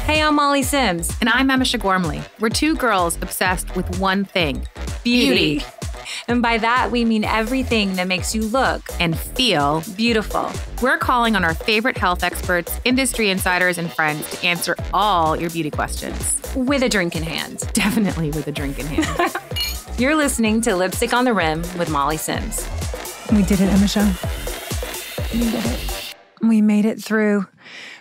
Hey, I'm Molly Sims. And I'm Emma Gormley. We're two girls obsessed with one thing, beauty. And by that, we mean everything that makes you look and feel beautiful. We're calling on our favorite health experts, industry insiders, and friends to answer all your beauty questions. With a drink in hand. Definitely with a drink in hand. You're listening to Lipstick on the Rim with Molly Sims. We did it, Emma. We did it. We made it through.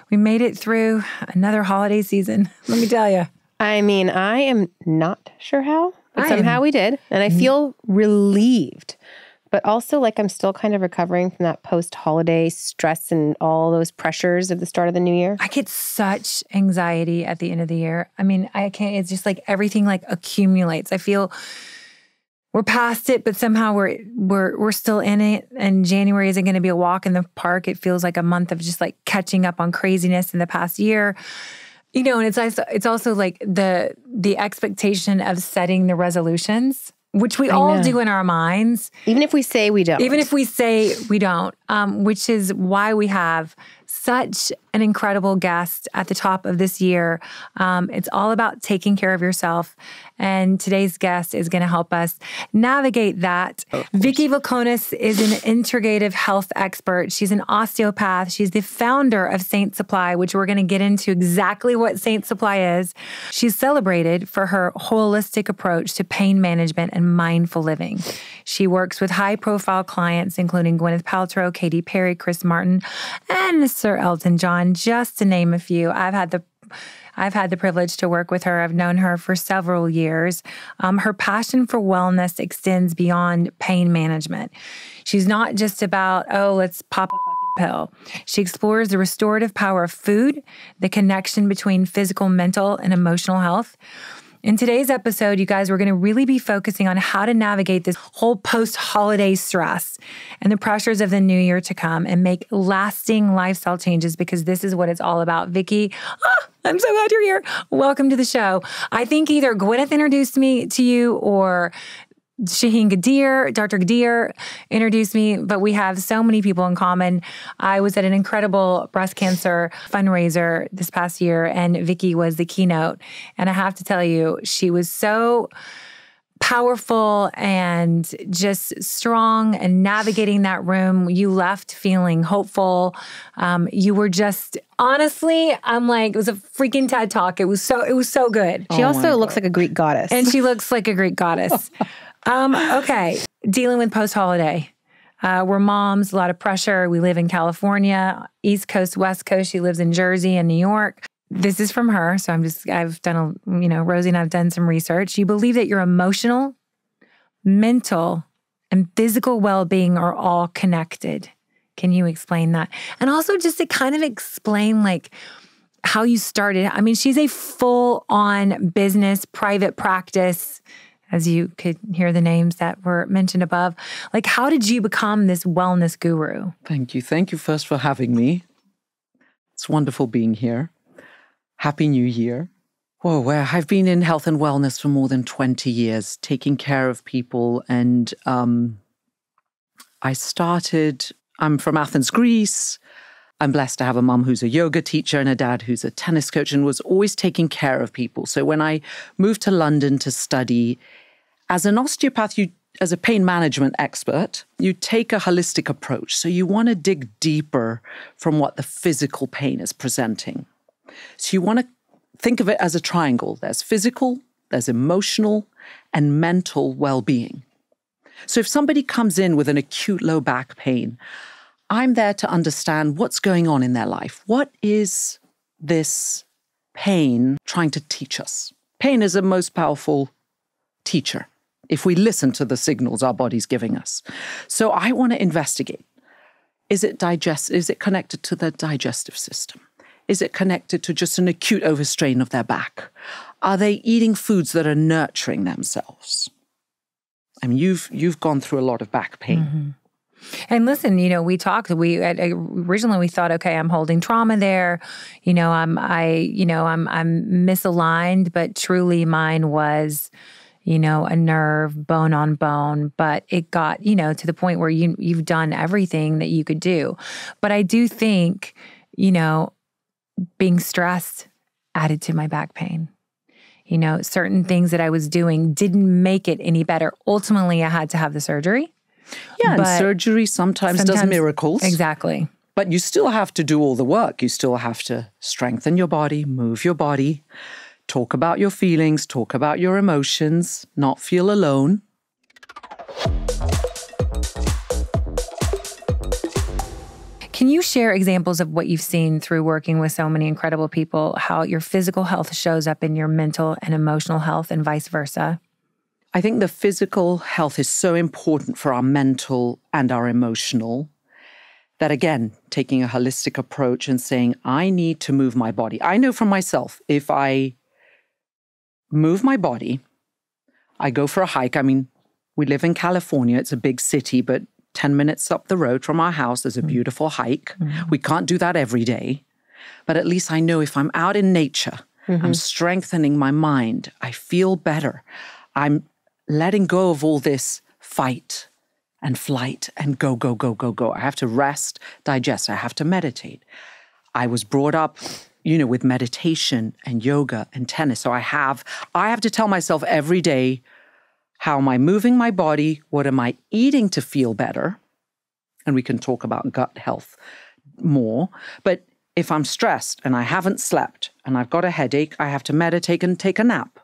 We made it through another holiday season. Let me tell you. I mean, I am not sure how, but somehow we did. And I feel relieved, but also like I'm still kind of recovering from that post-holiday stress and all those pressures of the start of the new year. I get such anxiety at the end of the year. I mean, I can't, it's just like everything like accumulates. I feel we're past it, but somehow we're still in it. And January isn't going to be a walk in the park. It feels like a month of just like catching up on craziness in the past year. You know, and it's also like the expectation of setting the resolutions, which we all do in our minds. Even if we say we don't. Even if we say we don't, which is why we have such an incredible guest at the top of this year. It's all about taking care of yourself. And today's guest is going to help us navigate that. Vicky Vlachonis is an integrative health expert. She's an osteopath. She's the founder of Saint Supply, which we're going to get into exactly what Saint Supply is. She's celebrated for her holistic approach to pain management and mindful living. She works with high-profile clients, including Gwyneth Paltrow, Katy Perry, Chris Martin, and Sir Elton John, just to name a few. I've had the privilege to work with her. I've known her for several years. Her passion for wellness extends beyond pain management. She's not just about, let's pop a fucking pill. She explores the restorative power of food, the connection between physical, mental, and emotional health. In today's episode, you guys, we're going to really be focusing on how to navigate this whole post-holiday stress and the pressures of the new year to come and make lasting lifestyle changes, because this is what it's all about. Vicky, I'm so glad you're here. Welcome to the show. I think either Gwyneth introduced me to you or Shaheen Gadir, Dr. Gadir introduced me, but we have so many people in common. I was at an incredible breast cancer fundraiser this past year, and Vicky was the keynote. And I have to tell you, she was so powerful and just strong and navigating that room. You left feeling hopeful. You were just, honestly, I'm like, it was a freaking TED Talk. It was so good. She also looks like a Greek goddess. And she looks like a Greek goddess. Okay, dealing with post-holiday. We're moms, a lot of pressure. We live in California, East Coast, West Coast. She lives in Jersey and New York. This is from her, so I've done Rosie and I've done some research. You believe that your emotional, mental, and physical well-being are all connected. Can you explain that? And also just to kind of explain like how you started. I mean, she's a full-on business, private practice, as you could hear the names that were mentioned above. Like, how did you become this wellness guru? Thank you. Thank you first for having me. It's wonderful being here. Happy New Year. Whoa, well, I've been in health and wellness for more than 20 years, taking care of people. And I'm from Athens, Greece. I'm blessed to have a mum who's a yoga teacher and a dad who's a tennis coach and was always taking care of people. So when I moved to London to study, as an osteopath, as a pain management expert, you take a holistic approach. So you want to dig deeper from what the physical pain is presenting. So you want to think of it as a triangle. There's physical, there's emotional, and mental well-being. So if somebody comes in with an acute low back pain, I'm there to understand what's going on in their life. What is this pain trying to teach us? Pain is the most powerful teacher if we listen to the signals our body's giving us. So I want to investigate. Is it connected to the digestive system? Is it connected to just an acute overstrain of their back? Are they eating foods that are nurturing themselves? I mean, you've gone through a lot of back pain. Mm-hmm. And listen, we talked, originally we thought, okay, I'm holding trauma there. I'm misaligned, but truly mine was, a nerve, bone on bone, but it got, to the point where you've done everything that you could do. But I do think, being stressed added to my back pain. You know, certain things that I was doing didn't make it any better. Ultimately, I had to have the surgery. Yeah, and surgery sometimes does miracles. Exactly. But you still have to do all the work. You still have to strengthen your body, move your body, talk about your feelings, talk about your emotions, not feel alone. Can you share examples of what you've seen through working with so many incredible people, how your physical health shows up in your mental and emotional health and vice versa? I think the physical health is so important for our mental and our emotional that, again, taking a holistic approach and saying, I need to move my body. I know from myself, if I move my body, I go for a hike. I mean, we live in California. It's a big city, but 10 minutes up the road from our house, there's a beautiful hike. We can't do that every day. But at least I know if I'm out in nature, I'm strengthening my mind. I feel better. I'm letting go of all this fight and flight and go, go, go, go, go. I have to rest, digest. I have to meditate. I was brought up, you know, with meditation and yoga and tennis. So I have to tell myself every day, how am I moving my body? What am I eating to feel better? And we can talk about gut health more. But if I'm stressed and I haven't slept and I've got a headache, I have to meditate and take a nap.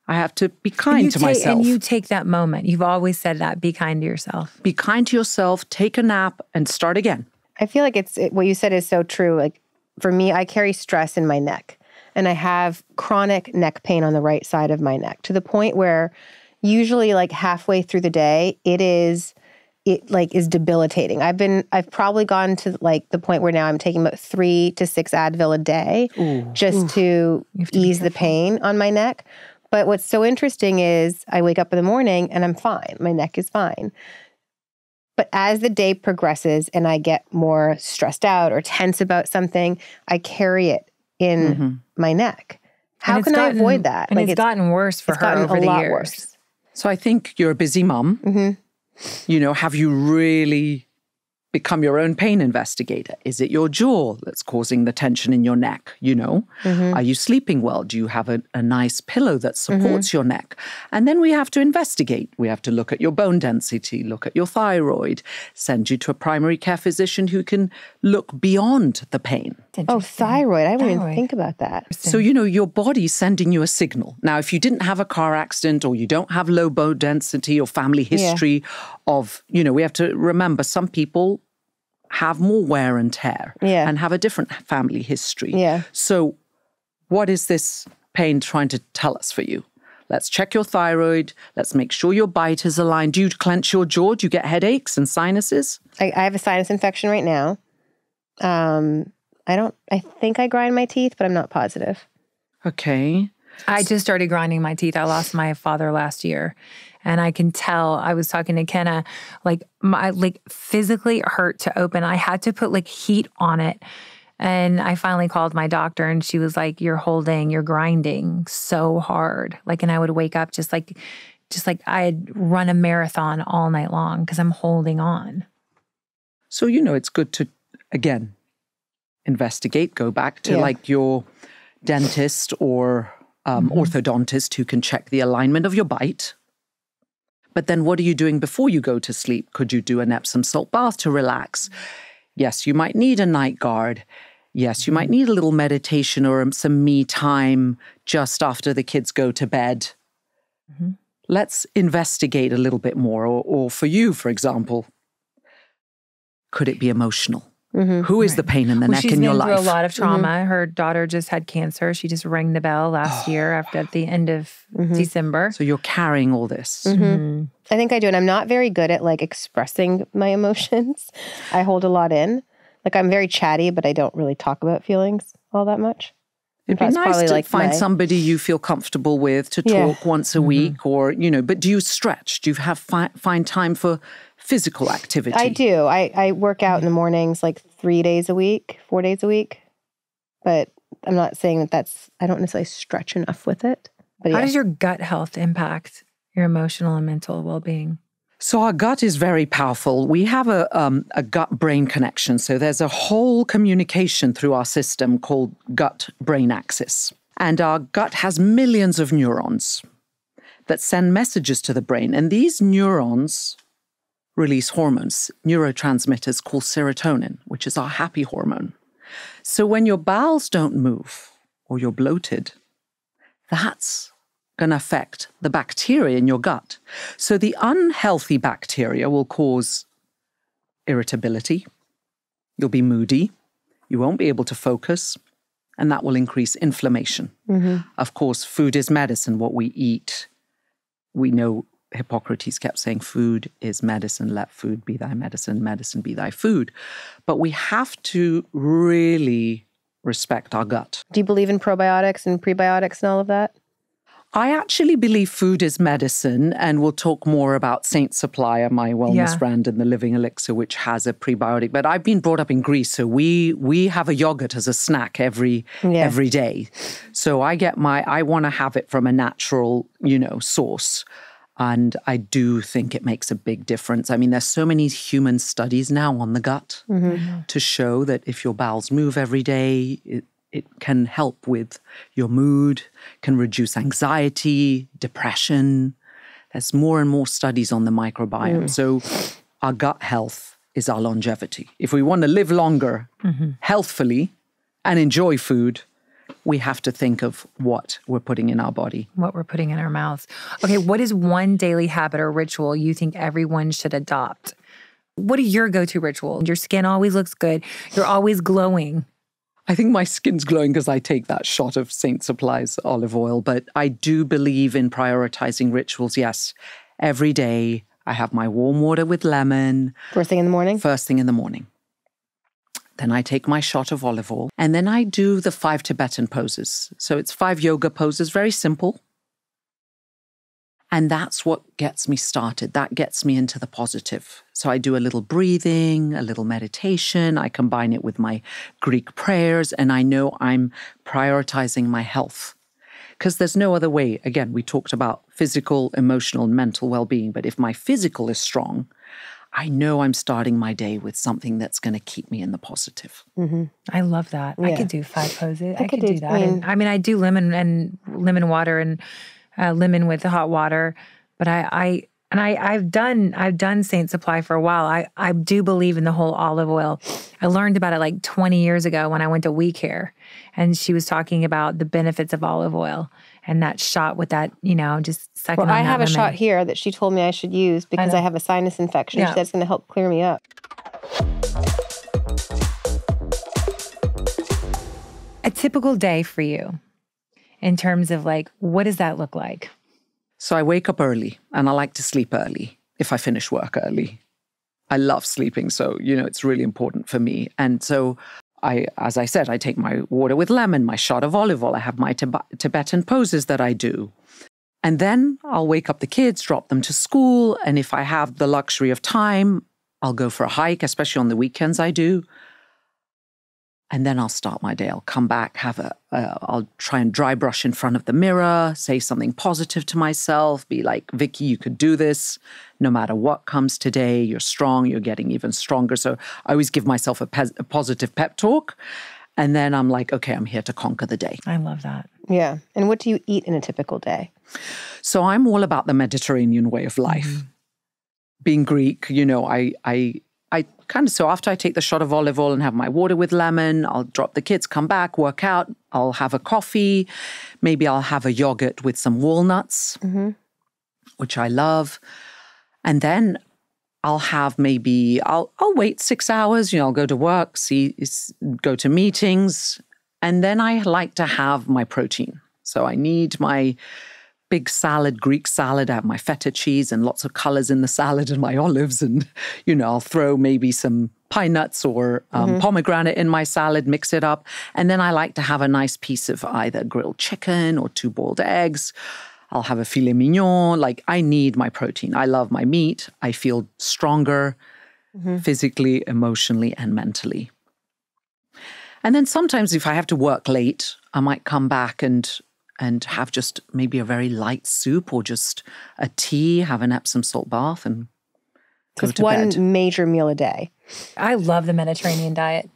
I have to be kind to myself. And you take that moment. You've always said that. Be kind to yourself. Be kind to yourself, take a nap, and start again. I feel like what you said is so true. Like for me, I carry stress in my neck. And I have chronic neck pain on the right side of my neck to the point where usually like halfway through the day, it is debilitating. I've probably gone to like the point where now I'm taking about 3 to 6 Advil a day to ease the pain on my neck. But what's so interesting is I wake up in the morning and I'm fine. My neck is fine. But as the day progresses and I get more stressed out or tense about something, I carry it in my neck. How can I avoid that? And it's gotten worse for her over the years. Worse. So I think you're a busy mom. You know, have you really become your own pain investigator? Is it your jaw that's causing the tension in your neck? You know, are you sleeping well? Do you have a nice pillow that supports your neck? And then we have to investigate. We have to look at your bone density, look at your thyroid, send you to a primary care physician who can look beyond the pain. Oh, thyroid. I wouldn't even think about that. So, you know, your body's sending you a signal. Now, if you didn't have a car accident or you don't have low bone density or family history of, you know, we have to remember some people have more wear and tear and have a different family history. So what is this pain trying to tell us for you? Let's check your thyroid. Let's make sure your bite is aligned. Do you clench your jaw? Do you get headaches and sinuses? I have a sinus infection right now. I think I grind my teeth, but I'm not positive. Okay. I just started grinding my teeth. I lost my father last year. And I can tell, I was talking to Kenna, my physically hurt to open. I had to put heat on it. And I finally called my doctor and she was like, you're grinding so hard. And I would wake up just like I'd run a marathon all night long because I'm holding on. So, you know, it's good to, again, investigate, go back to your dentist or orthodontist who can check the alignment of your bite. But then what are you doing before you go to sleep? Could you do an Epsom salt bath to relax? Yes, you might need a night guard. Yes, you might need a little meditation or some me time just after the kids go to bed. Let's investigate a little bit more. Or for you, for example, could it be emotional? Who is the pain in the neck in your life? She's been through a lot of trauma. Her daughter just had cancer. She just rang the bell last year at the end of December. So you're carrying all this. I think I do. And I'm not very good at expressing my emotions. I hold a lot in. I'm very chatty, but I don't really talk about feelings all that much. It'd be nice to find somebody you feel comfortable with to talk once a week or, but do you stretch? Do you have find time for physical activity? I do. I work out in the mornings 3 days a week, 4 days a week. But I'm not saying I don't necessarily stretch enough with it. But how does your gut health impact your emotional and mental well-being? So our gut is very powerful. We have a gut-brain connection. So there's a whole communication through our system called gut-brain axis. And our gut has millions of neurons that send messages to the brain. And these neurons release hormones, neurotransmitters called serotonin, which is our happy hormone. So when your bowels don't move or you're bloated, that's going to affect the bacteria in your gut. So the unhealthy bacteria will cause irritability. You'll be moody. You won't be able to focus. And that will increase inflammation. Of course, food is medicine, what we eat. We know Hippocrates kept saying food is medicine, let food be thy medicine, medicine be thy food. But we have to really respect our gut. Do you believe in probiotics and prebiotics and all of that? I actually believe food is medicine, and we'll talk more about Saint Supplier, my wellness brand, and the Living Elixir, which has a prebiotic. But I've been brought up in Greece, so we have a yogurt as a snack every day. So I want to have it from a natural, source. And I do think it makes a big difference. I mean, there's so many human studies now on the gut to show that if your bowels move every day, it can help with your mood, can reduce anxiety, depression. There's more and more studies on the microbiome. So our gut health is our longevity. If we want to live longer, healthfully, and enjoy food, we have to think of what we're putting in our body. What we're putting in our mouths. Okay, what is one daily habit or ritual you think everyone should adopt? What are your go-to rituals? Your skin always looks good. You're always glowing. I think my skin's glowing because I take that shot of Saint Supply's olive oil, but I do believe in prioritizing rituals. Yes, every day I have my warm water with lemon. First thing in the morning? First thing in the morning. Then I take my shot of olive oil, and then I do the 5 Tibetan poses. So it's 5 yoga poses, very simple. And that's what gets me started. That gets me into the positive. So I do a little breathing, a little meditation. I combine it with my Greek prayers, and I know I'm prioritizing my health. Because there's no other way. Again, we talked about physical, emotional, and mental well-being. But if my physical is strong, I know I'm starting my day with something that's going to keep me in the positive. I love that. I could do 5 poses. I could do that. I do lemon water and lemon with the hot water, but I've done Saint Supply for a while. I do believe in the whole olive oil. I learned about it like 20 years ago when I went to We Care, and she was talking about the benefits of olive oil and that shot with that, just sucking on that lemon. I have a shot here that she told me I should use because I have a sinus infection. She said it's going to help clear me up. A typical day for you in terms of what does that look like? So I wake up early, and I like to sleep early if I finish work early. I love sleeping, so, it's really important for me. And so as I said, I take my water with lemon, my shot of olive oil. I have my Tibetan poses that I do. And then I'll wake up the kids, drop them to school. And if I have the luxury of time, I'll go for a hike, especially on the weekends I do. And then I'll start my day. I'll come back, I'll try and dry brush in front of the mirror, say something positive to myself, be like, Vicky, you could do this. No matter what comes today, you're strong, you're getting even stronger. So I always give myself a positive pep talk. And then I'm like, okay, I'm here to conquer the day. I love that. Yeah. And what do you eat in a typical day? So I'm all about the Mediterranean way of life. Being Greek, so after I take the shot of olive oil and have my water with lemon, I'll drop the kids, come back, work out. I'll have a coffee. Maybe I'll have a yogurt with some walnuts, which I love. And then I'll have I'll wait 6 hours. I'll go to work, go to meetings. And then I like to have my protein. So I need my big salad, Greek salad. I have my feta cheese and lots of colors in the salad and my olives. And, I'll throw maybe some pine nuts or pomegranate in my salad, mix it up. And then I like to have a nice piece of either grilled chicken or 2 boiled eggs. I'll have a filet mignon. I need my protein. I love my meat. I feel stronger physically, emotionally, and mentally. And then sometimes if I have to work late, I might come back and have just maybe a very light soup or just a tea, have an Epsom salt bath and go to bed. One major meal a day. I love the Mediterranean diet.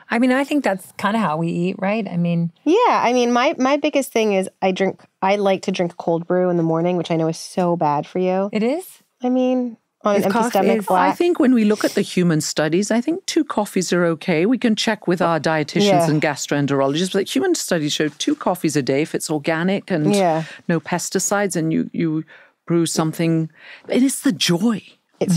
I mean, I think that's kind of how we eat, right? I mean, yeah. I mean, my biggest thing is I like to drink cold brew in the morning, which I know is so bad for you. it is. I mean, on an empty stomach, I black. think when we look at the human studies, I think 2 coffees are okay. We can check with our dietitians and gastroenterologists, but human studies show 2 coffees a day if it's organic and no pesticides, and you brew something. It is the joy.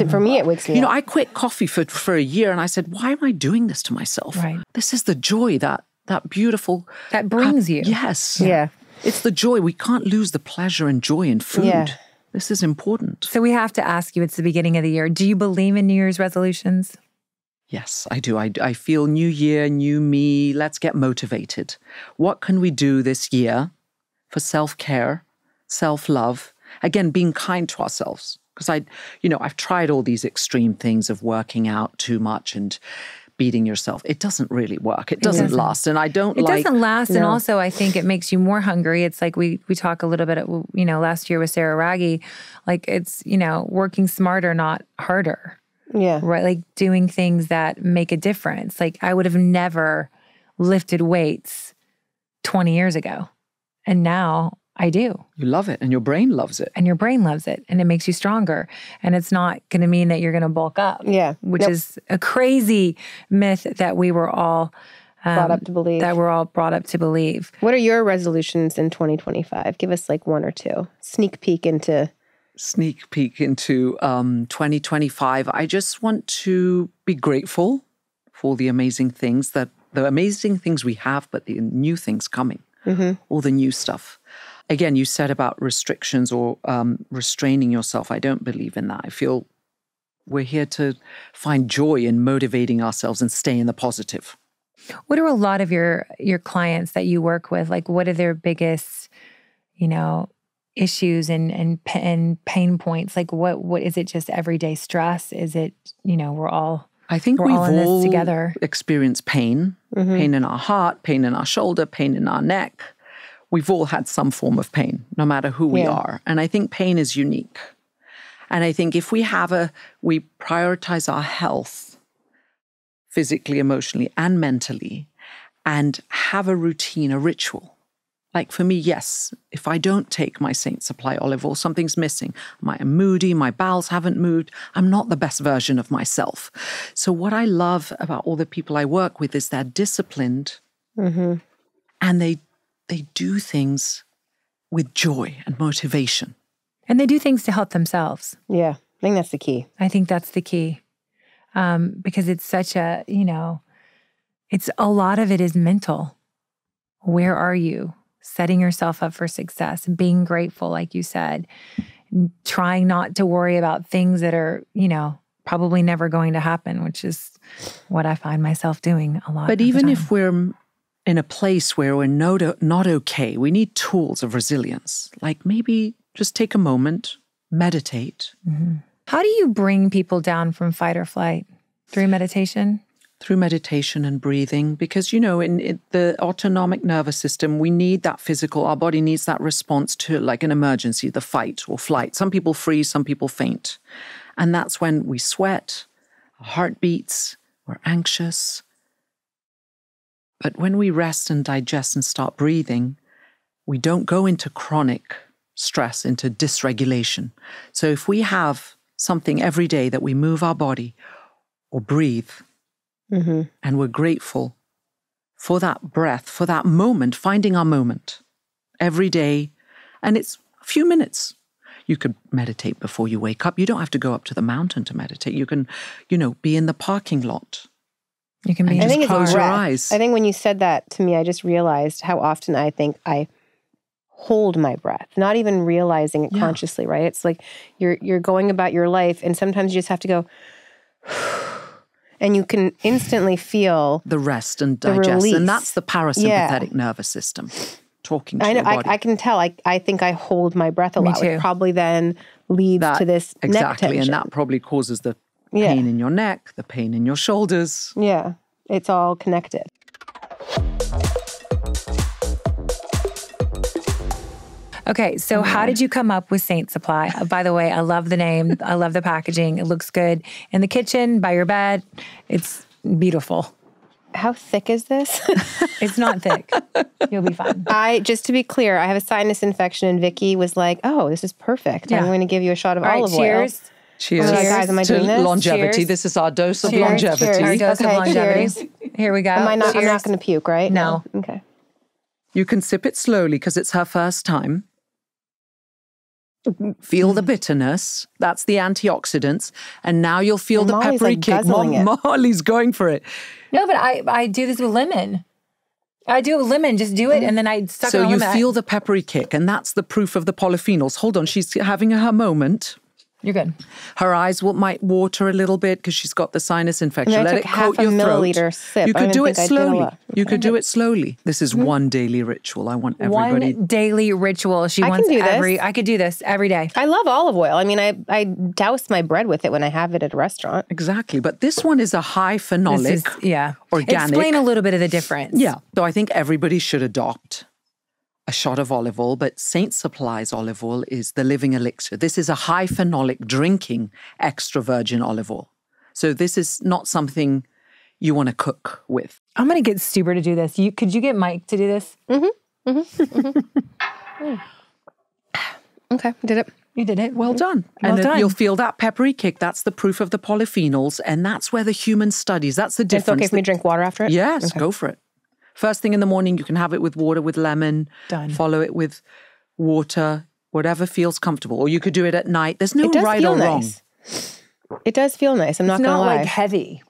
For me, it wakes me up. I quit coffee for a year, and I said, why am I doing this to myself? Right. This is the joy, that beautiful... That brings you. Yes. Yeah. It's the joy. We can't lose the pleasure and joy in food. Yeah. This is important. So we have to ask you, it's the beginning of the year. Do you believe in New Year's resolutions? Yes, I do. I feel new year, new me. Let's get motivated. What can we do this year for self-care, self-love? Again, being kind to ourselves. Because I've tried all these extreme things of working out too much and beating yourself. It doesn't really work. It doesn't last. And I don't It doesn't last. No. And also I think it makes you more hungry. It's like we talk a little bit, last year with Sarah Raggi, like it's, working smarter, not harder. Yeah. Right. Like doing things that make a difference. Like I would have never lifted weights 20 years ago. And now I do. You love it and your brain loves it. And your brain loves it and it makes you stronger. And it's not going to mean that you're going to bulk up. Yeah. Which is a crazy myth that we were all brought up to believe. That we're all brought up to believe. What are your resolutions in 2025? Give us like 1 or 2. Sneak peek into 2025. I just want to be grateful for the amazing things we have, but the new things coming, all the new stuff. Again, you said about restrictions or restraining yourself. I don't believe in that. I feel we're here to find joy in motivating ourselves and stay in the positive. What are a lot of your clients that you work with? Like, what are their biggest, issues and pain points? Like, what is it? Just everyday stress? Is it, we're all... I think we're we've all in this all together. Experienced pain, pain in our heart, pain in our shoulder, pain in our neck. We've all had some form of pain, no matter who we are. And I think pain is unique. And I think if we prioritize our health, physically, emotionally, and mentally, and have a routine, a ritual. Like for me, yes, if I don't take my Saint Supply olive oil, something's missing. I'm moody, my bowels haven't moved. I'm not the best version of myself. So what I love about all the people I work with is they're disciplined and they do things with joy and motivation. And they do things to help themselves. Yeah, I think that's the key. I think that's the key. Because it's such a, it's a lot of it is mental. Where are you? Setting yourself up for success, being grateful, like you said, trying not to worry about things that are, probably never going to happen, which is what I find myself doing a lot. But even if we're in a place where we're not okay, we need tools of resilience. Like maybe just take a moment, meditate. How do you bring people down from fight or flight? Through meditation? Through meditation and breathing, because, in the autonomic nervous system, we need that our body needs that response to like an emergency, the fight or flight. Some people freeze, some people faint. And that's when we sweat, our heart beats, we're anxious. But when we rest and digest and start breathing, we don't go into chronic stress, into dysregulation. So if we have something every day that we move our body or breathe, and we're grateful for that breath, for that moment, finding our moment every day. And it's a few minutes. You could meditate before you wake up. You don't have to go up to the mountain to meditate. You can, be in the parking lot. You can be I think it's close a your breath. eyes. I think when you said that to me, I just realized how often I think I hold my breath, not even realizing it consciously, right? It's like you're going about your life and sometimes you just have to go... And you can instantly feel the rest and digest. And that's the parasympathetic nervous system talking to your body. I can tell. I think I hold my breath a lot, which probably then leads to this neck tension. And that probably causes the pain in your neck, the pain in your shoulders. Yeah, it's all connected. Okay, so how did you come up with Saint Supply? By the way, I love the name. I love the packaging. It looks good. In the kitchen, by your bed, it's beautiful. How thick is this? It's not thick. You'll be fine. Just to be clear, I have a sinus infection, and Vicky was like, "Oh, this is perfect. Yeah. I'm going to give you a shot of All right, olive cheers. oil." Cheers. Oh my God, guys, am I doing this? Longevity. Cheers. This is our dose of Cheers. longevity. Our dose of Okay, longevity. cheers. Here we go. I'm not Cheers. going to puke, right? No. Okay. You can sip it slowly because it's her first time. Feel the bitterness. That's the antioxidants. And now you'll feel And the Molly's, peppery like, kick. guzzling it. Molly's going for it. No, but I do this with lemon. I do it with lemon. Just do it, and then I suck So on you lemon. feel the peppery kick, and that's the proof of the polyphenols. Hold on, she's having her moment. You're good. Her eyes might water a little bit because she's got the sinus infection. I Let took it half coat a your throat. milliliter sip. You I could didn't do it think I did a slowly. lot. You could do it slowly. This is one daily ritual. I want everybody. One daily ritual. She I wants can do this. I could do this every day. I love olive oil. I mean, I douse my bread with it when I have it at a restaurant. Exactly. But this one is a high phenolic, organic. Explain a little bit of the difference. Yeah. So I think everybody should adopt a shot of olive oil, but Saint Supply's olive oil is the living elixir. This is a high phenolic drinking extra virgin olive oil. So this is not something you want to cook with. I'm going to get Stuber to do this. Could you get Mike to do this? Okay, did it. You did it. Well done. Well and done. You'll feel that peppery kick. That's the proof of the polyphenols. And that's where the human studies, that's the It's difference. okay for me to drink water after it? Yes, Okay. go for it. First thing in the morning, you can have it with water, with lemon. Done. Follow it with water, whatever feels comfortable. Or you could do it at night. There's no It does right feel or wrong. nice. It does feel nice. I'm not It's going to not lie. like heavy.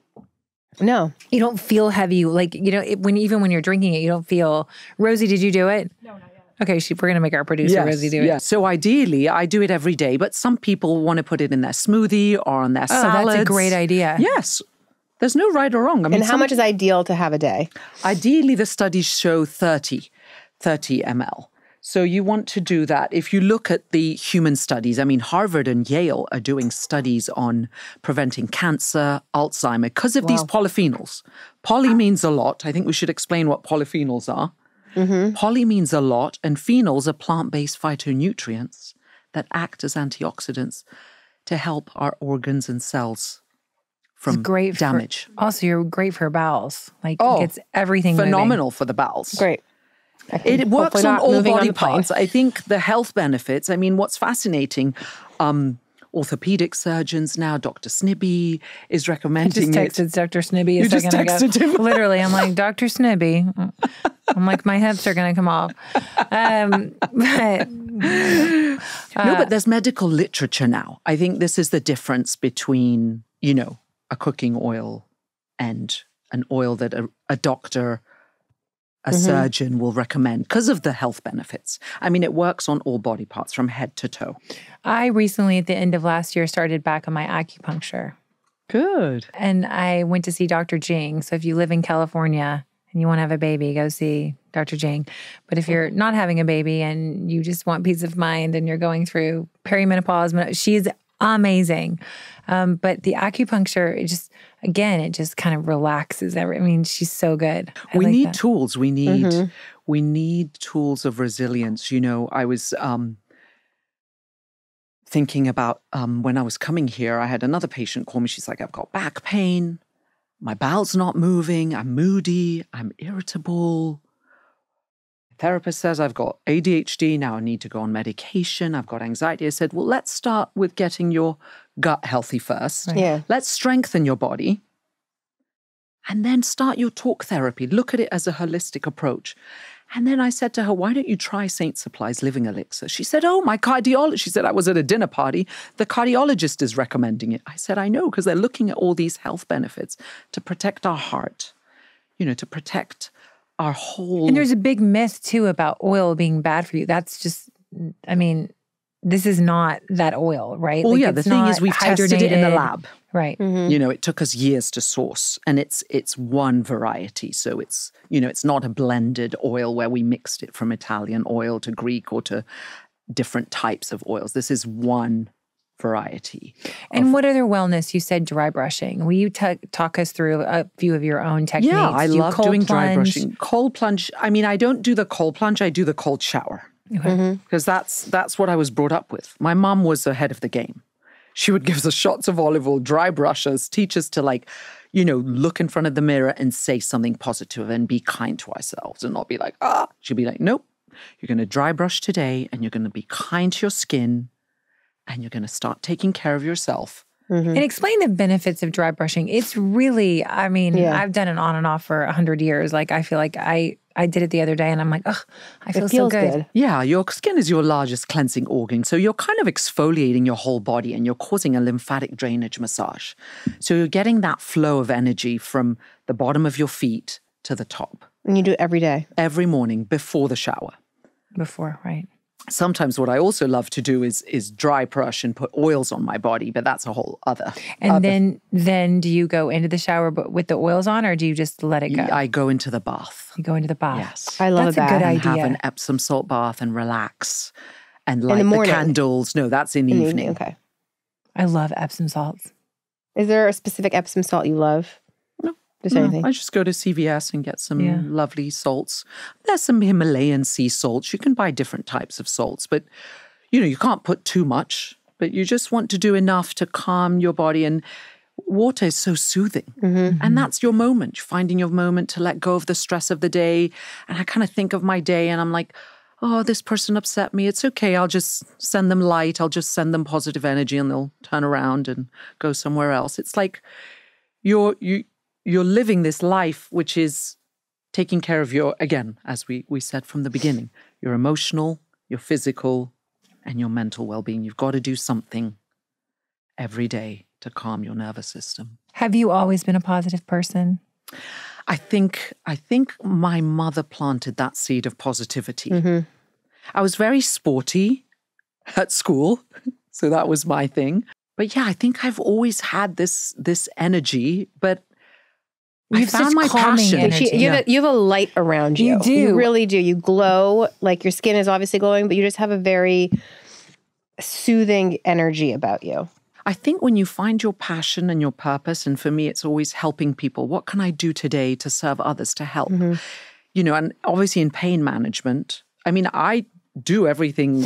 No. You don't feel heavy. Like, even when you're drinking it, you don't feel. Rosie, did you do it? No, not yet. Okay, we're going to make our producer, Rosie, do it. Yes. So ideally, I do it every day, but some people want to put it in their smoothie or on their salads. That's a great idea. Yes. There's no right or wrong. I mean, And how much is ideal to have a day? Ideally, the studies show 30 ml. So you want to do that. If you look at the human studies, I mean, Harvard and Yale are doing studies on preventing cancer, Alzheimer, because of these polyphenols. Poly means a lot. I think we should explain what polyphenols are. Poly means a lot, and phenols are plant-based phytonutrients that act as antioxidants to help our organs and cells from damage. Also, you're great for bowels. Like, it gets everything phenomenal for the bowels. Great. It works on all body the plane. parts. I think the health benefits, I mean, what's fascinating, orthopedic surgeons now, Dr. Snibby is recommending I just texted Dr. Snibby a second ago. texted him. Literally, I'm like, Dr. Snibby. I'm like, my hips are going to come off. But there's medical literature now. I think this is the difference between, a cooking oil and an oil that a doctor, a surgeon will recommend because of the health benefits. I mean, it works on all body parts from head to toe. I recently, at the end of last year, started back on my acupuncture. Good. And I went to see Dr. Jing. So if you live in California and you want to have a baby, go see Dr. Jing. But if you're not having a baby and you just want peace of mind and you're going through perimenopause, she's amazing. But the acupuncture, it just kind of relaxes. She's so good. We need tools. We need tools of resilience. I was thinking about when I was coming here, I had another patient call me. She's like, I've got back pain. My bowel's not moving. I'm moody. I'm irritable. Therapist says I've got ADHD. Now I need to go on medication. I've got anxiety. I said, well, let's start with getting your gut healthy first. Right. Yeah. Let's strengthen your body. And then start your talk therapy. Look at it as a holistic approach. And then I said to her, why don't you try Saint Supply's Living Elixir? She said, oh, my cardiologist. She said, I was at a dinner party. The cardiologist is recommending it. I said, I know, because they're looking at all these health benefits to protect our heart, to protect our whole... And there's a big myth, too, about oil being bad for you. That's just, this is not that oil, right? Well, the thing is we've tested it in the lab. Right. It took us years to source, and it's one variety. So it's, it's not a blended oil where we mixed it from Italian oil to Greek or to different types of oils. This is one variety. And what other wellness? You said dry brushing. Will you talk us through a few of your own techniques? Yeah, I love doing dry plunge? brushing. Cold plunge, I don't do the cold plunge, I do the cold shower. Because that's what I was brought up with. My mom was ahead of the game. She would give us shots of olive oil, dry brush us, teach us to look in front of the mirror and say something positive and be kind to ourselves and not be like, She'll be like, nope, you're going to dry brush today and you're going to be kind to your skin and you're going to start taking care of yourself. Mm-hmm. And explain the benefits of dry brushing. It's really, I've done it on and off for 100 years. Like, I feel like I did it the other day and I'm like, I feel so good. Yeah, your skin is your largest cleansing organ. So you're kind of exfoliating your whole body and you're causing a lymphatic drainage massage. So you're getting that flow of energy from the bottom of your feet to the top. And you do it every day? Every morning before the shower. Before, right. Sometimes what I also love to do is dry brush and put oils on my body, but that's a whole other. And then do you go into the shower with the oils on, or do you just let it go? I go into the bath. You go into the bath. Yes. I love that. That's a good idea. Have an Epsom salt bath and relax and light the candles. No, that's in the evening. Okay. I love Epsom salts. Is there a specific Epsom salt you love? Anything? I just go to CVS and get some lovely salts. There's some Himalayan sea salts. You can buy different types of salts, but you can't put too much, but you just want to do enough to calm your body. And water is so soothing. Mm-hmm. And that's your moment, finding your moment to let go of the stress of the day. And I kind of think of my day and I'm like, this person upset me. It's okay. I'll just send them light. I'll just send them positive energy and they'll turn around and go somewhere else. It's like you're living this life, which is taking care of your, again, as we said from the beginning, your emotional, your physical, and your mental well-being. You've got to do something every day to calm your nervous system. Have you always been a positive person? I think my mother planted that seed of positivity. Mm-hmm. I was very sporty at school, so that was my thing. But yeah, I think I've always had this energy, but I found my passion. You have a light around you. You do. You really do. You glow. Like your skin is obviously glowing, but you just have a very soothing energy about you. I think when you find your passion and your purpose, and for me, it's always helping people. What can I do today to serve others, to help? Mm-hmm. And obviously in pain management, I do everything,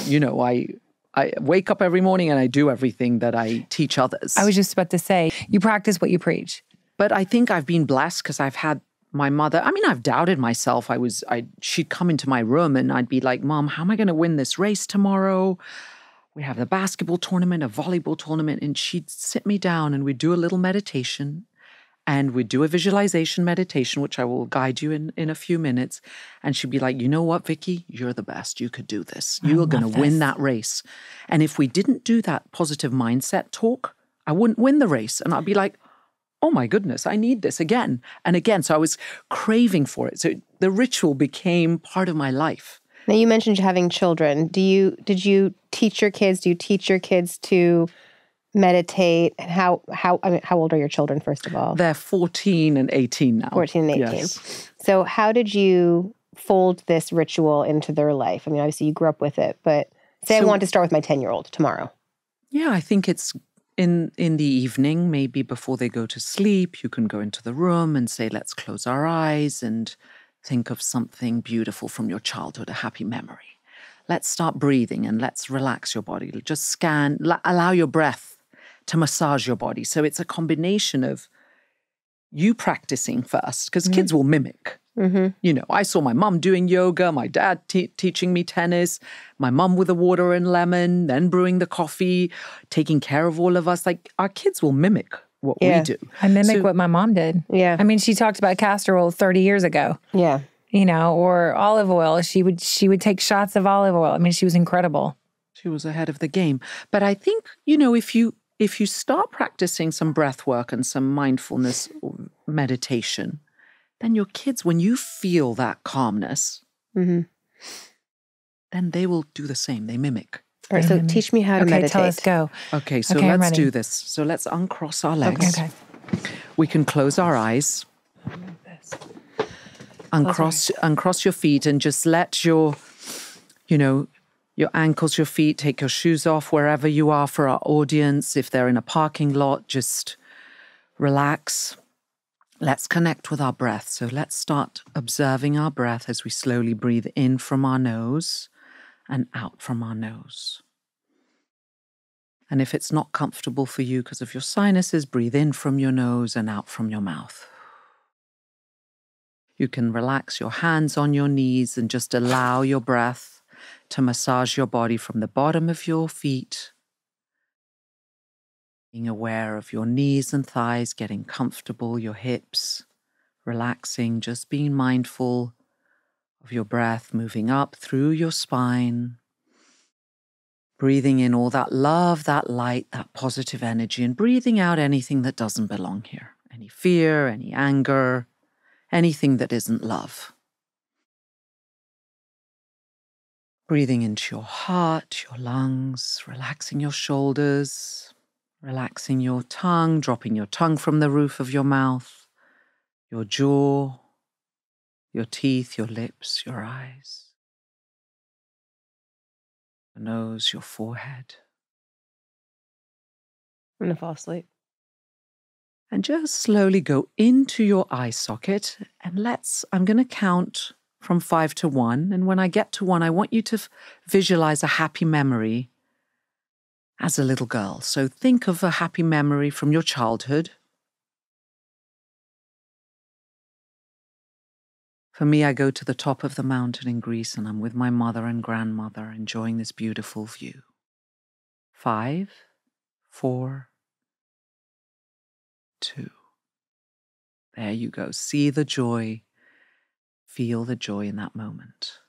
I wake up every morning and I do everything that I teach others. I was just about to say, you practice what you preach. But I think I've been blessed because I've had my mother. I've doubted myself. She'd come into my room and I'd be like, Mom, how am I going to win this race tomorrow? We have the basketball tournament, a volleyball tournament. And she'd sit me down and we'd do a little meditation and we'd do a visualization meditation, which I will guide you in a few minutes. And she'd be like, you know what, Vicky, you're the best. You could do this. You are going to win that race. And if we didn't do that positive mindset talk, I wouldn't win the race. And I'd be like, oh my goodness, I need this again and again. So I was craving for it. So the ritual became part of my life. Now you mentioned having children. Did you teach your kids? Do you teach your kids to meditate? And how old are your children, first of all? They're 14 and 18 now. 14 and 18. Yes. So how did you fold this ritual into their life? Obviously you grew up with it, but I want to start with my 10-year-old tomorrow. Yeah, I think it's in the evening, maybe before they go to sleep, you can go into the room and say, let's close our eyes and think of something beautiful from your childhood, a happy memory. Let's start breathing and let's relax your body. Just scan, allow your breath to massage your body. So it's a combination of you practicing first, because kids will mimic. Mm-hmm. I saw my mum doing yoga, my dad teaching me tennis, my mum with the water and lemon, then brewing the coffee, taking care of all of us. Like, our kids will mimic what we do. I mimic what my mom did. Yeah. She talked about castor oil 30 years ago. Yeah. Or olive oil. She would take shots of olive oil. She was incredible. She was ahead of the game. But I think, if you start practicing some breath work and some mindfulness meditation, then your kids, when you feel that calmness, then they will do the same. They mimic. All right, so teach me how to meditate. Tell us, go. Okay, so let's do this. So let's uncross our legs. Okay. We can close our eyes. Uncross your feet and just let your ankles, your feet, take your shoes off wherever you are. For our audience, if they're in a parking lot, just relax. Let's connect with our breath. So let's start observing our breath as we slowly breathe in from our nose and out from our nose. And if it's not comfortable for you because of your sinuses, breathe in from your nose and out from your mouth. You can relax your hands on your knees and just allow your breath to massage your body from the bottom of your feet. Being aware of your knees and thighs, getting comfortable, your hips, relaxing, just being mindful of your breath moving up through your spine. Breathing in all that love, that light, that positive energy, and breathing out anything that doesn't belong here. Any fear, any anger, anything that isn't love. Breathing into your heart, your lungs, relaxing your shoulders, relaxing your tongue, dropping your tongue from the roof of your mouth, your jaw, your teeth, your lips, your eyes, your nose, your forehead. I'm going to fall asleep. And just slowly go into your eye socket and I'm going to count from 5 to 1. And when I get to 1, I want you to visualize a happy memory as a little girl. So think of a happy memory from your childhood. For me, I go to the top of the mountain in Greece and I'm with my mother and grandmother enjoying this beautiful view. 5, 4, 2. There you go. See the joy. Feel the joy in that moment.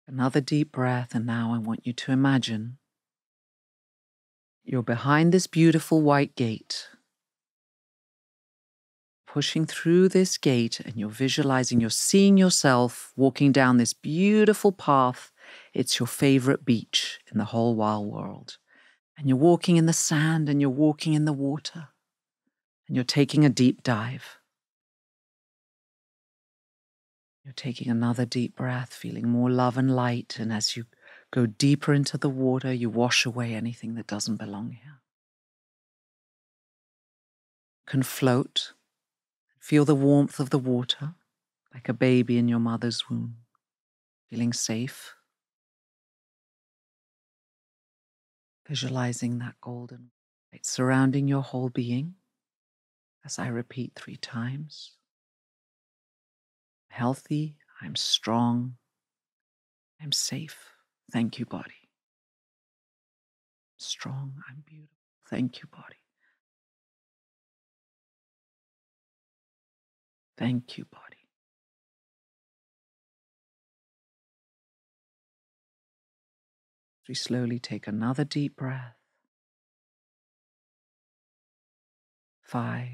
Another deep breath, and now I want you to imagine you're behind this beautiful white gate. Pushing through this gate and you're visualizing, you're seeing yourself walking down this beautiful path. It's your favorite beach in the whole wide world. And you're walking in the sand and you're walking in the water. And you're taking a deep dive. You're taking another deep breath, feeling more love and light. And as you go deeper into the water, you wash away anything that doesn't belong here. You can float. Feel the warmth of the water, like a baby in your mother's womb, feeling safe. Visualizing that golden light surrounding your whole being as I repeat 3 times. I'm healthy, I'm strong, I'm safe. Thank you, body. I'm strong, I'm beautiful. Thank you, body. Thank you, body. We slowly take another deep breath. 5,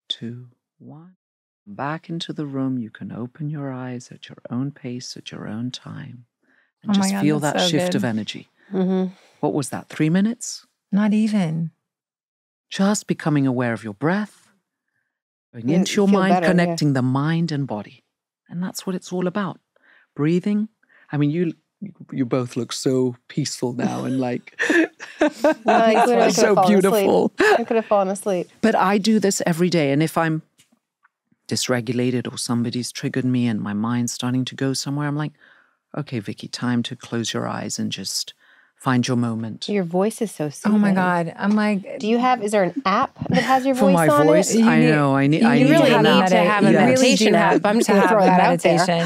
2, 1. Back into the room. You can open your eyes at your own pace, at your own time. And just feel that so shift good. of energy. Mm-hmm. What was that, 3 minutes? Not even. Just becoming aware of your breath, going into your mind, better, connecting the mind and body. And that's what it's all about. Breathing. I mean, you both look so peaceful now and like so beautiful. I could have fallen asleep. But I do this every day. And if I'm dysregulated or somebody's triggered me and my mind's starting to go somewhere, I'm like, okay, Vicky, time to close your eyes and just find your moment. Your voice is so soothing. Oh my God. I'm like, is there an app that has your For voice my on voice, it? I know. I need You really an need app. to have a Yes. meditation app. I'm just going to throw that out there.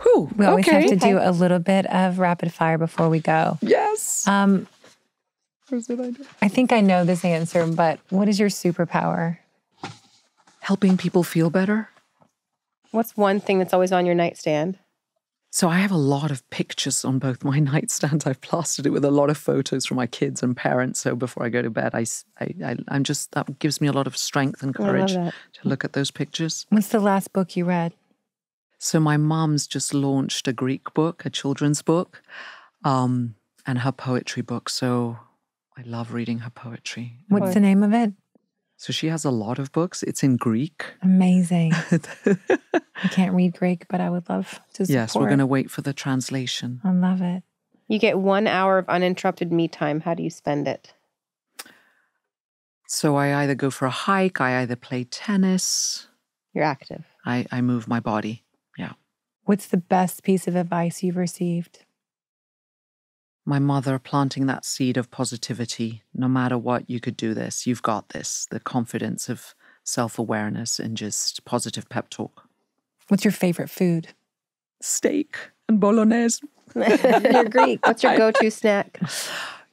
Whew, We always okay. have to do a little bit of rapid fire before we go. Yes. I think I know this answer, but what is your superpower? Helping people feel better. What's one thing that's always on your nightstand? So I have a lot of pictures on both my nightstands. I've plastered it with a lot of photos from my kids and parents. So before I go to bed, I'm just, that gives me a lot of strength and courage to look at those pictures. What's the last book you read? So my mom's just launched a Greek book, a children's book, and her poetry book. So I love reading her poetry. What's the name of it? So she has a lot of books. It's in Greek. Amazing. I can't read Greek, but I would love to support. Yes, we're going to wait for the translation. I love it. You get 1 hour of uninterrupted me time. How do you spend it? So I either go for a hike, I either play tennis. You're active. I move my body. Yeah. What's the best piece of advice you've received? My mother planting that seed of positivity. No matter what, you could do this. You've got this. The confidence of self-awareness and just positive pep talk. What's your favorite food? Steak and bolognese. You're Greek. What's your go-to snack?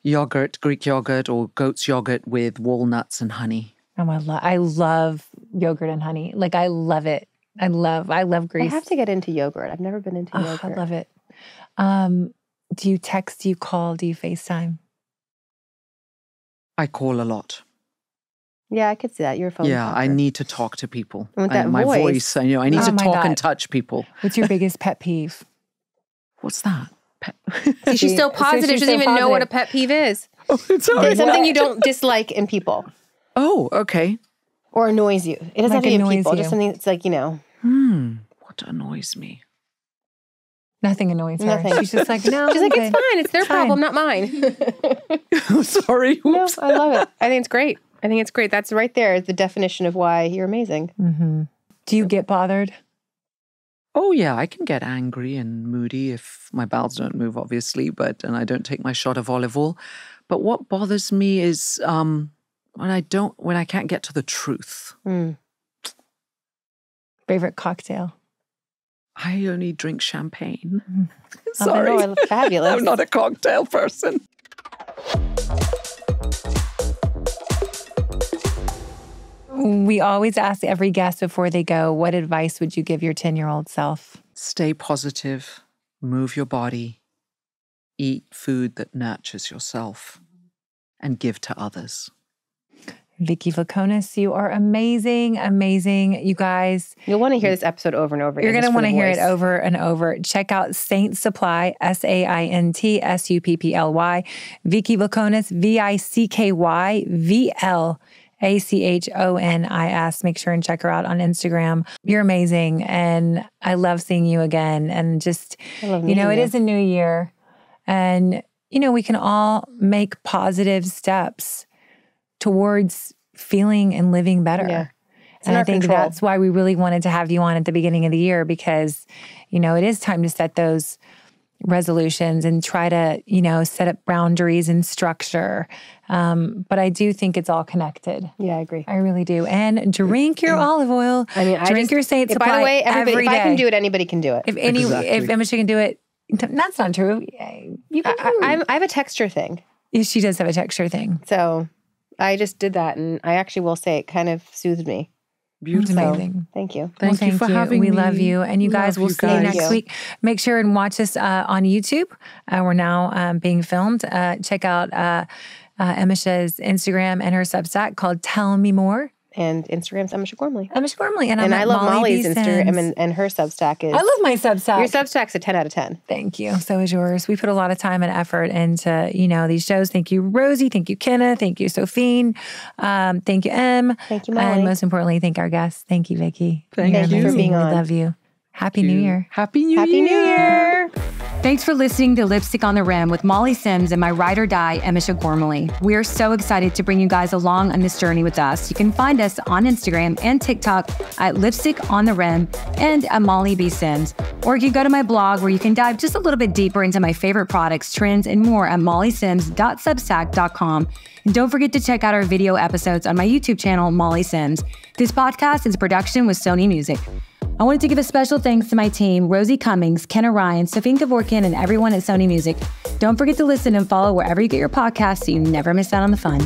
Yogurt, Greek yogurt or goat's yogurt with walnuts and honey. Oh, I love yogurt and honey. Like, I love it. I love Greece. I have to get into yogurt. I've never been into yogurt. I love it. Do you text, do you call, do you FaceTime? I call a lot. Yeah, I could see that. You're a phone Yeah, talker. I need to talk to people. And with that my voice. I need to my talk God. and touch people. What's your biggest pet peeve? What's that? See, she's so positive. She doesn't even know what a pet peeve is. Oh, sorry. It's something you don't dislike in people Oh, okay. or annoys you. It doesn't have to be in annoys people. you. Just something that's like, What annoys me? Nothing annoys her. Nothing. She's just like, no. She's like, I'm it's good. fine. It's their problem, not mine. Sorry. No, Oops. I love it. I think it's great. That's right there, the definition of why you're amazing. Mm-hmm. Do you get bothered? Oh, yeah, I can get angry and moody if my bowels don't move, obviously, and I don't take my shot of olive oil. But what bothers me is when I can't get to the truth. Favorite cocktail? I only drink champagne. Sorry. Oh, fabulous. I'm not a cocktail person. We always ask every guest before they go, what advice would you give your 10-year-old self? Stay positive, move your body, eat food that nurtures yourself, and give to others. Vicky Vlachonis, you are amazing, amazing. You guys. You'll want to hear this episode over and over again. You're going to want to hear it voice. over and over. Check out Saint Supply, SaintSupply. Vicky Vlachonis, VICKYVLACHONIS. Make sure and check her out on Instagram. You're amazing. And I love seeing you again. And just, it is a new year. And, we can all make positive steps towards feeling and living better. Yeah. And I think that's why we really wanted to have you on at the beginning of the year, because, it is time to set those resolutions and try to, set up boundaries and structure. But I do think it's all connected. Yeah, I agree. I really do. And drink your olive oil. Drink your Saint Supply. By the way, everybody, every if day. I can do it, anybody can do it. If Emma can do it, that's not true. You can do. I have a texture thing. She does have a texture thing. So I just did that, and I actually will say it kind of soothed me. Beautiful. It's amazing. Thank you. Thank you for having me. We love you. And you guys, we'll see you next week. Make sure and watch us on YouTube. We're now being filmed. Check out Emisha's Instagram and her Substack called Tell Me More. And Instagram's Emisha Gormley. Emisha Gormley. And I love Molly's Instagram, and her Substack is... I love my Substack. Your Substack's a 10 out of 10. Thank you. So is yours. We put a lot of time and effort into, these shows. Thank you, Rosie. Thank you, Kenna. Thank you, Sophine. Thank you, Em. Thank you, Molly. And most importantly, thank our guests. Thank you, Vicky. Thank you for being on. We love you. Happy New Year. Happy New Year. Happy New Year. Thanks for listening to Lipstick on the Rim with Molly Sims and my ride or die, Emisha Gormley. We are so excited to bring you guys along on this journey with us. You can find us on Instagram and TikTok at Lipstick on the Rim and at Molly B. Sims. Or you can go to my blog where you can dive just a little bit deeper into my favorite products, trends, and more at mollysims.substack.com. And don't forget to check out our video episodes on my YouTube channel, Molly Sims. This podcast is a production with Sony Music. I wanted to give a special thanks to my team, Rosie Cummings, Kenna Ryan, Sophine Kevorkian, and everyone at Sony Music. Don't forget to listen and follow wherever you get your podcasts so you never miss out on the fun.